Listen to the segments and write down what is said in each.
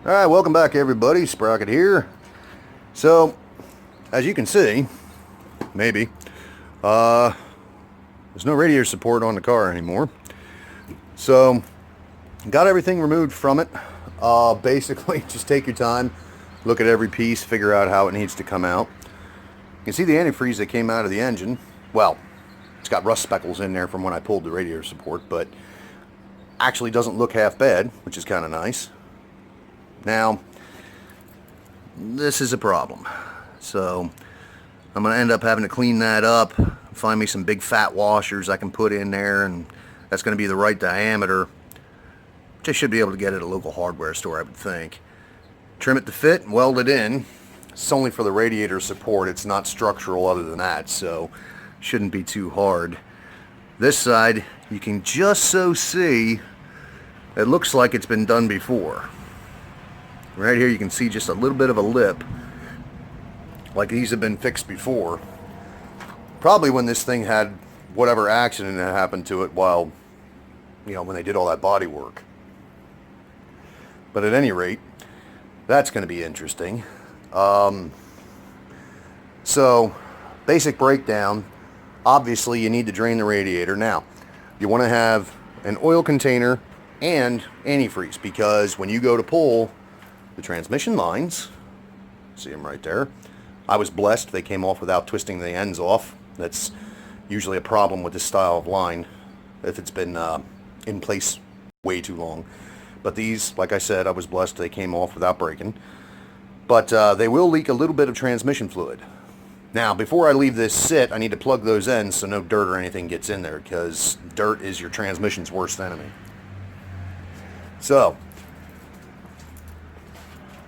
Alright, welcome back everybody, Sprocket here. So, as you can see, maybe, there's no radiator support on the car anymore. So, got everything removed from it. Basically, just take your time, look at every piece, figure out how it needs to come out. You can see the antifreeze that came out of the engine. Well, it's got rust speckles in there from when I pulled the radiator support, but actually doesn't look half bad, which is kind of nice. Now, this is a problem. So, I'm going to end up having to clean that up, find me some big fat washers I can put in there, and that's going to be the right diameter, which I should be able to get at a local hardware store, I would think. Trim it to fit and weld it in. It's only for the radiator support, it's not structural other than that, so shouldn't be too hard. This side, you can just so see, it looks like it's been done before. Right here you can see just a little bit of a lip, like these have been fixed before. Probably when this thing had whatever accident that happened to it while, when they did all that body work. But at any rate, that's going to be interesting. So, basic breakdown. Obviously you need to drain the radiator. Now, you want to have an oil container and antifreeze, because when you go to pull the transmission lines, see them right there, I was blessed they came off without twisting the ends off. That's usually a problem with this style of line if it's been in place way too long. But these, like I said, I was blessed they came off without breaking. But they will leak a little bit of transmission fluid. Now, before I leave this sit, I need to plug those ends so no dirt or anything gets in there, because dirt is your transmission's worst enemy. So,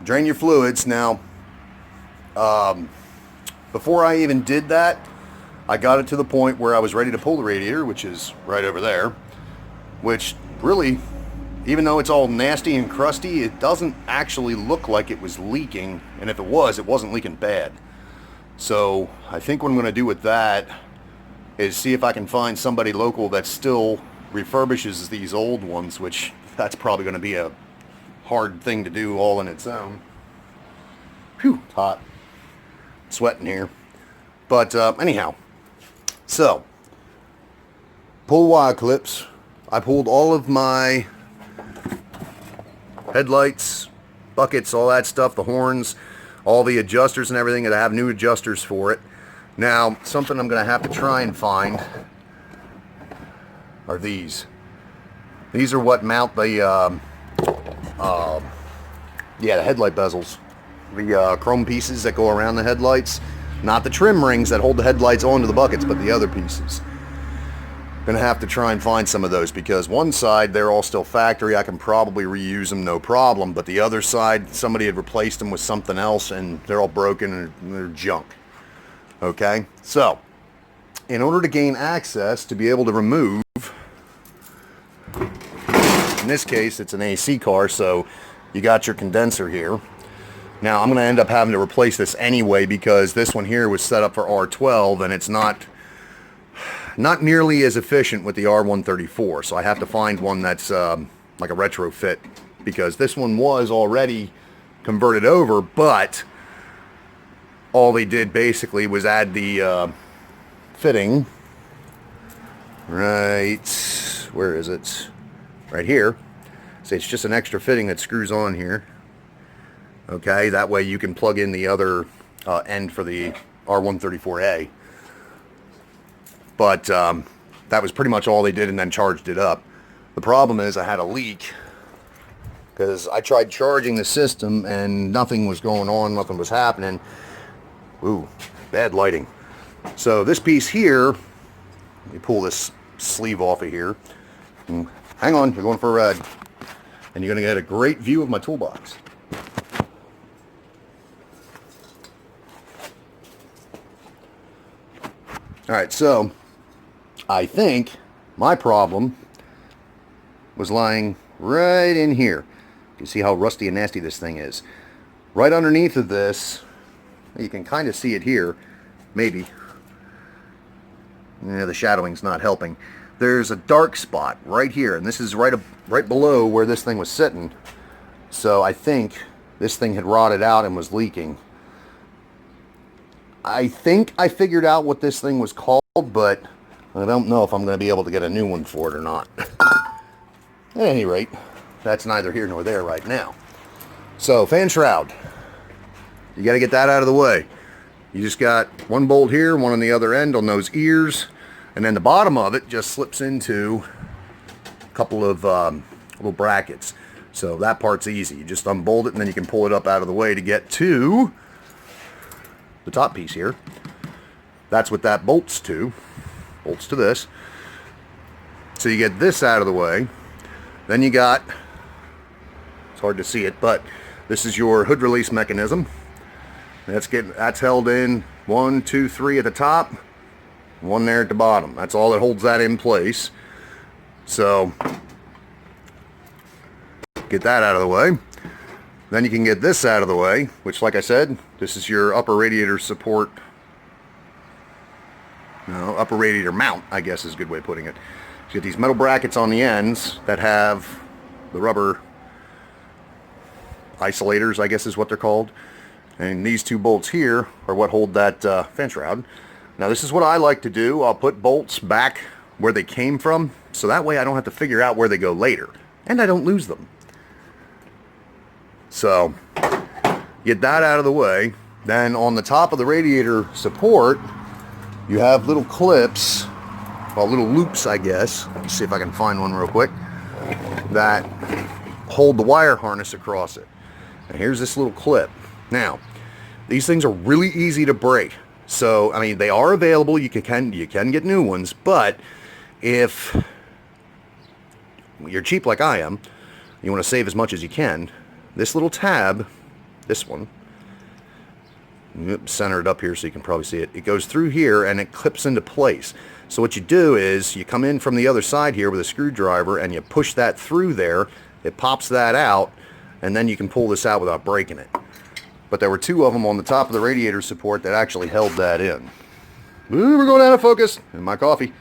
drain your fluids. Now, before I even did that, I got it to the point where I was ready to pull the radiator, which is right over there, which really, even though it's all nasty and crusty, it doesn't actually look like it was leaking, and if it was, it wasn't leaking bad. So I think what I'm going to do with that is see if I can find somebody local that still refurbishes these old ones, which that's probably going to be a hard thing to do all on its own. Phew, it's hot. Sweating here. But anyhow, so pull wire clips. I pulled all of my headlights, buckets, all that stuff, the horns, all the adjusters and everything, that I have new adjusters for it. Now, something I'm going to have to try and find are these. These are what mount the the headlight bezels. The chrome pieces that go around the headlights. Not the trim rings that hold the headlights onto the buckets, but the other pieces. Gonna have to try and find some of those, because one side they're all still factory, I can probably reuse them no problem, but the other side somebody had replaced them with something else and they're all broken and they're junk. Okay, so in order to gain access to be able to remove, in this case it's an AC car, so you got your condenser here. Now I'm gonna end up having to replace this anyway, because this one here was set up for R12 and it's not nearly as efficient with the R134, so I have to find one that's like a retrofit, because this one was already converted over, but all they did basically was add the fitting right, where is it? Right here. So it's just an extra fitting that screws on here. Okay, that way you can plug in the other end for the R134A. But that was pretty much all they did, and then charged it up. The problem is I had a leak, because I tried charging the system and nothing was going on, nothing was happening. Ooh, bad lighting. So this piece here, let me pull this sleeve off of here. Hang on, you're going for a ride. And you're going to get a great view of my toolbox. Alright, so I think my problem was lying right in here. You see how rusty and nasty this thing is. Right underneath of this, you can kind of see it here, maybe. Yeah, the shadowing's not helping. There's a dark spot right here, and this is right below where this thing was sitting. So I think this thing had rotted out and was leaking. I think I figured out what this thing was called, but I don't know if I'm going to be able to get a new one for it or not. At any rate, that's neither here nor there right now. So, fan shroud. You got to get that out of the way. You just got one bolt here, one on the other end on those ears, and then the bottom of it just slips into a couple of little brackets. So that part's easy. You just unbolt it and then you can pull it up out of the way to get to the top piece here. That's what that bolts to. Bolts to this. So you get this out of the way. Then you got, it's hard to see it, but this is your hood release mechanism. That's held in 1, 2, 3 at the top, one there at the bottom. That's all that holds that in place. So get that out of the way. Then you can get this out of the way, which, like I said, this is your upper radiator support. No, upper radiator mount, I guess is a good way of putting it. So you get these metal brackets on the ends that have the rubber isolators, I guess is what they're called. And these two bolts here are what hold that fan shroud. Now this is what I like to do. I'll put bolts back where they came from, so that way I don't have to figure out where they go later. And I don't lose them. So, get that out of the way. Then on the top of the radiator support, you have little clips, well, little loops, I guess. Let me see if I can find one real quick, that hold the wire harness across it. And here's this little clip. Now, these things are really easy to break. So, I mean, they are available. You can get new ones, but if you're cheap like I am, you want to save as much as you can, this little tab, this one, center it up here so you can probably see it. It goes through here and it clips into place. So what you do is you come in from the other side here with a screwdriver and you push that through there. It pops that out, and then you can pull this out without breaking it. But there were two of them on the top of the radiator support that actually held that in. Ooh, we're going out of focus. And my coffee.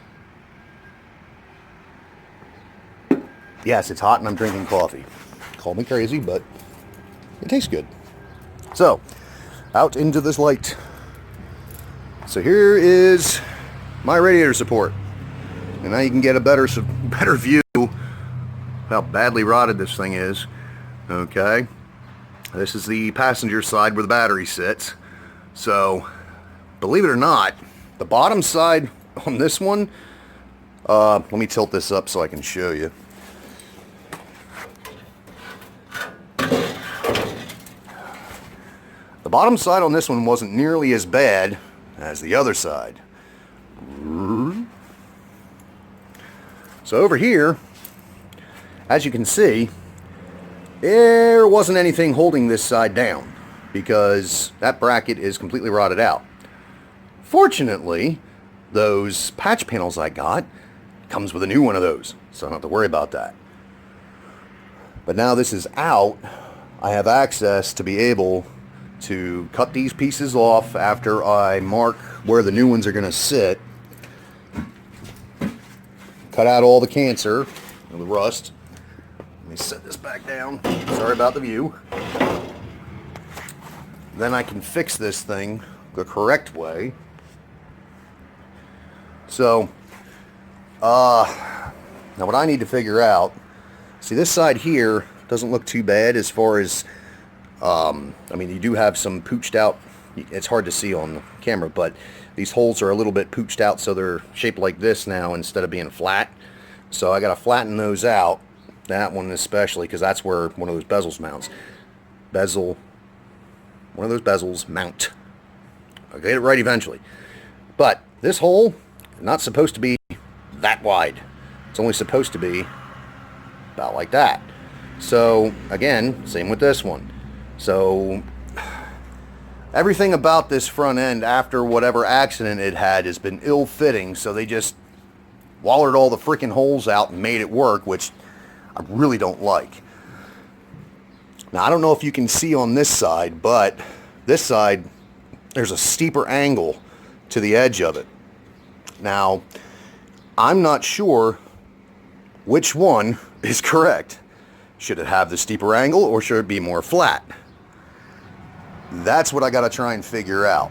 Yes, it's hot and I'm drinking coffee. Call me crazy, but it tastes good. So, out into this light. So here is my radiator support. And now you can get a better view of how badly rotted this thing is. Okay. This is the passenger side where the battery sits. So, believe it or not, the bottom side on this one, let me tilt this up so I can show you. The bottom side on this one wasn't nearly as bad as the other side. So over here, as you can see, there wasn't anything holding this side down because that bracket is completely rotted out. Fortunately, those patch panels I got comes with a new one of those, so I don't have to worry about that. But now this is out, I have access to be able to cut these pieces off after I mark where the new ones are going to sit. Cut out all the cancer and the rust. Let me set this back down. Sorry about the view. Then I can fix this thing the correct way. So, now what I need to figure out, see this side here doesn't look too bad as far as, I mean you do have some pooched out, it's hard to see on the camera, but these holes are a little bit pooched out so they're shaped like this now instead of being flat. So I got to flatten those out, that one especially, because that's where one of those bezels mounts. One of those bezels mount. I'll get it right eventually. But this hole, not supposed to be that wide. It's only supposed to be about like that. So again, same with this one. So everything about this front end after whatever accident it had has been ill-fitting, so they just wallered all the freaking holes out and made it work, which I really don't like. Now I don't know if you can see on this side, but this side there's a steeper angle to the edge of it. Now I'm not sure which one is correct. Should it have the steeper angle or should it be more flat? That's what I got to try and figure out.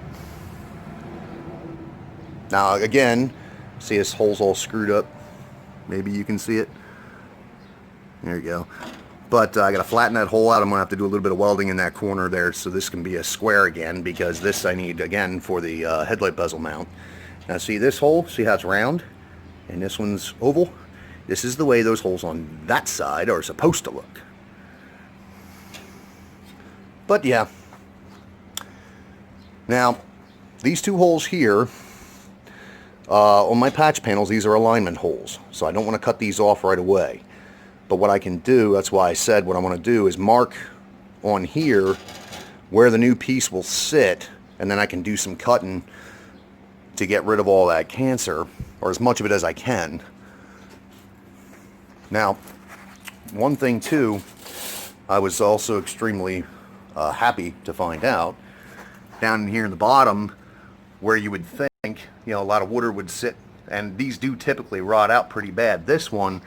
Now again, see this hole's all screwed up. Maybe you can see it. There you go. But I got to flatten that hole out. I'm going to have to do a little bit of welding in that corner there so this can be a square again, because this I need again for the headlight bezel mount. Now see this hole? See how it's round? And this one's oval? This is the way those holes on that side are supposed to look. But yeah. Now, these two holes here, on my patch panels, these are alignment holes. So I don't want to cut these off right away. But what I can do, that's why I said what I want to do, is mark on here where the new piece will sit, and then I can do some cutting to get rid of all that cancer, or as much of it as I can. Now, one thing too, I was also extremely happy to find out, down here in the bottom, where you would think, you know, a lot of water would sit, and these do typically rot out pretty bad. This one,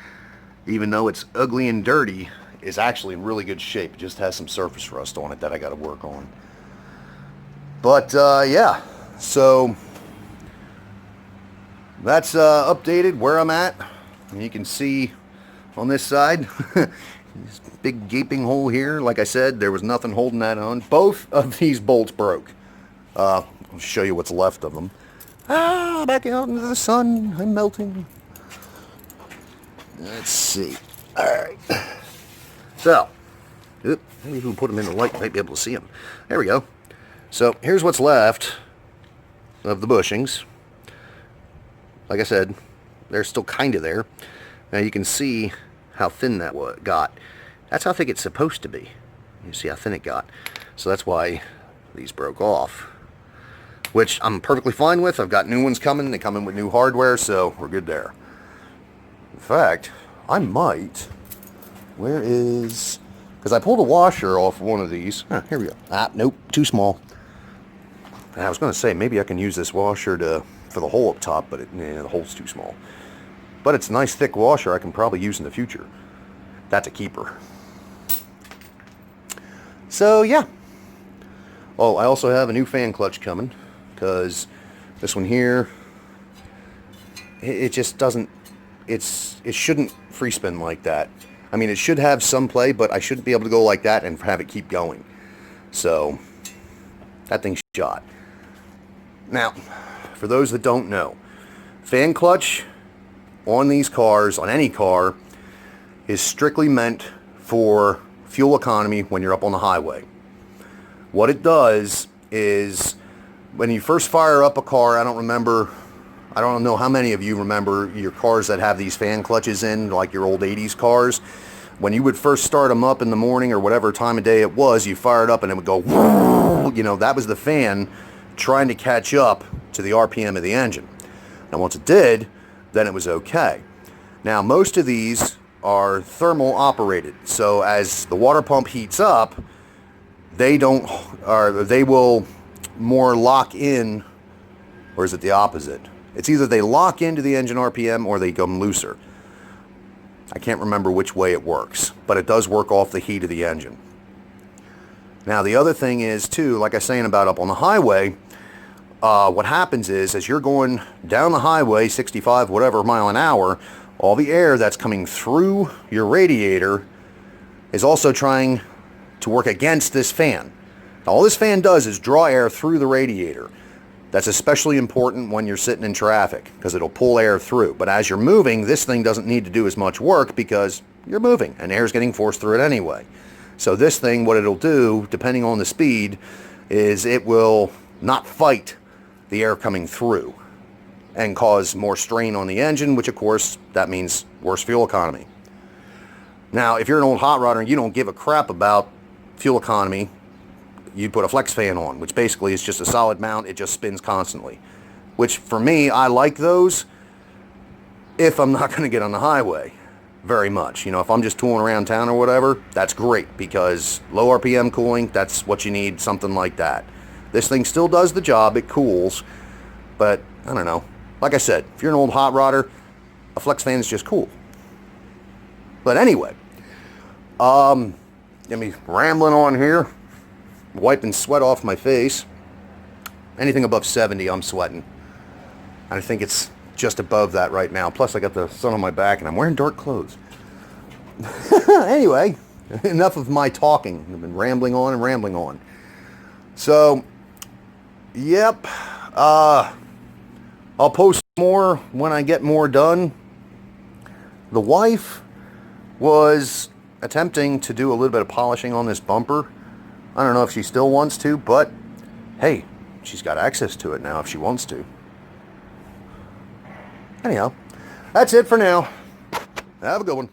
even though it's ugly and dirty, is actually in really good shape. It just has some surface rust on it that I got to work on. But yeah, so that's updated where I'm at. And you can see on this side, this big gaping hole here. Like I said, there was nothing holding that on. Both of these bolts broke. I'll show you what's left of them. Back out into the sun. I'm melting. Let's see. All right. So, maybe if we put them in the light, you might be able to see them. There we go. So, here's what's left of the bushings. Like I said, they're still kind of there. Now you can see how thin that got. That's how thick it's supposed to be. You see how thin it got. So that's why these broke off. Which I'm perfectly fine with. I've got new ones coming. They come in with new hardware, so we're good there. In fact, I might... Where is... Because I pulled a washer off one of these. Here we go. Nope, too small. And I was going to say, maybe I can use this washer for the hole up top, but the hole's too small. But it's a nice thick washer I can probably use in the future. That's a keeper. So, yeah. Oh, I also have a new fan clutch coming, because this one here, it just doesn't, it shouldn't free spin like that. I mean, it should have some play, but I shouldn't be able to go like that and have it keep going. So, that thing's shot. Now, for those that don't know, fan clutch on these cars, on any car, is strictly meant for fuel economy when you're up on the highway. What it does is, when you first fire up a car, I don't know how many of you remember your cars that have these fan clutches in, like your old 80s cars. When you would first start them up in the morning or whatever time of day it was, you fire it up and it would go, you know, that was the fan trying to catch up to the RPM of the engine. Now once it did, then it was okay. Now most of these are thermal operated, so as the water pump heats up, they will more lock in, or is it the opposite? It's either they lock into the engine RPM or they come looser. I can't remember which way it works, but it does work off the heat of the engine. Now the other thing is too, like I was saying about up on the highway, what happens is, as you're going down the highway, 65 whatever mile an hour, all the air that's coming through your radiator is also trying to work against this fan. Now, all this fan does is draw air through the radiator. That's especially important when you're sitting in traffic, because it'll pull air through. But as you're moving, this thing doesn't need to do as much work because you're moving and air's getting forced through it anyway. So this thing, what it'll do, depending on the speed, is it will not fight the air coming through and cause more strain on the engine, which of course, that means worse fuel economy. Now, if you're an old hot rodder and you don't give a crap about fuel economy, you put a flex fan on, which basically is just a solid mount. It just spins constantly, which for me, I like those if I'm not going to get on the highway very much. You know, if I'm just tooling around town or whatever, that's great, because low RPM cooling, that's what you need, something like that. This thing still does the job. It cools, but I don't know. Like I said, if you're an old hot rodder, a flex fan is just cool. But anyway, Get me rambling on here, wiping sweat off my face. Anything above 70, I'm sweating. I think it's just above that right now. Plus, I got the sun on my back, and I'm wearing dark clothes. Anyway, enough of my talking. I've been rambling on and rambling on. So, yep. I'll post more when I get more done. The wife was attempting to do a little bit of polishing on this bumper. I don't know if she still wants to, but hey, she's got access to it now if she wants to. Anyhow, that's it for now. Have a good one.